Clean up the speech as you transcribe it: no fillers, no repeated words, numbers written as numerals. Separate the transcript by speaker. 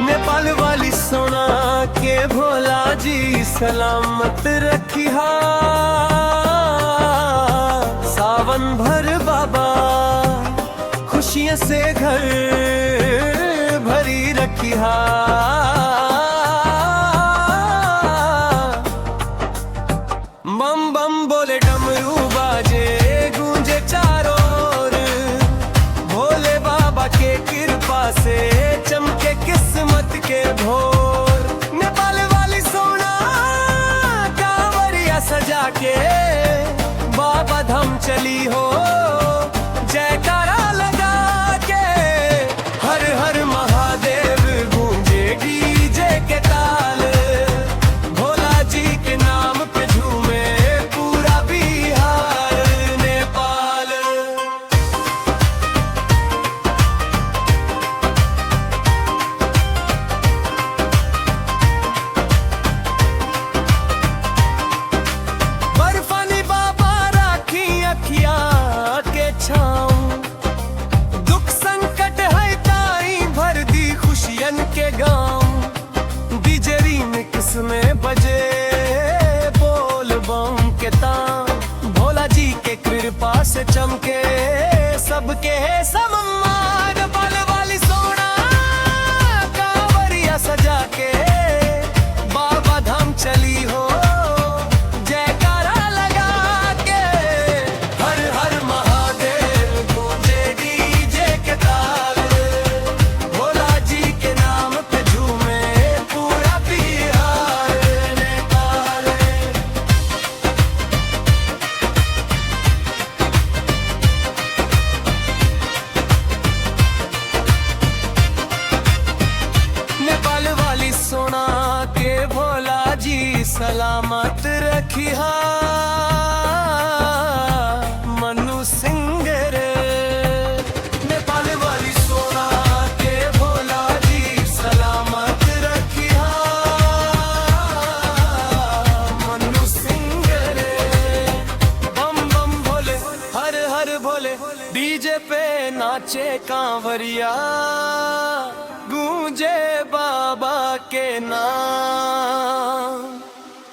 Speaker 1: नेपाल वाली सोना के भोला जी सलामत रखिया। सावन भर बाबा खुशियों से घर भरी रखिया। बम बम बोले डमरू बाजे गूंजे चारों ओर, भोले बाबा के कृपा से चमके किस्मत के भोर। नेपाल वाली सोना कांवरिया सजा के बाबा धाम चली हो, जयकारा लगा के हर हर महादेव गूंजे डीजे के ताल। भोला जी के नाम पे झूमे पूरा बिहार नेपाल। बर्फानी बाबा राखी अखिया के छाँव, दुख संकट है ताई भर दी खुशियन के गाँव। डीजे रिमिक्स में बजे बोल बम के तान, भोला जी के कृपा से चमके सबके सम्मान। नेपाल वाली सोना कांवरिया सजा के बाबा धाम चली हो, जयकारा लगा के हर हर महादेव गूंजे डीजे के ताल। भोला जी के नाम पे झूमे पूरा बिहार नेपाल। नेपाल वाली सोना के भोला जी सलामत रखिया। मनु सिंह रे नेपाल वाली सोना के भोला जी सलामत रखिया। मनु सिंह रे बम बम भोले हर हर भोले, डीजे पे नाचे कांवरिया गूंजे बाबा के नाम।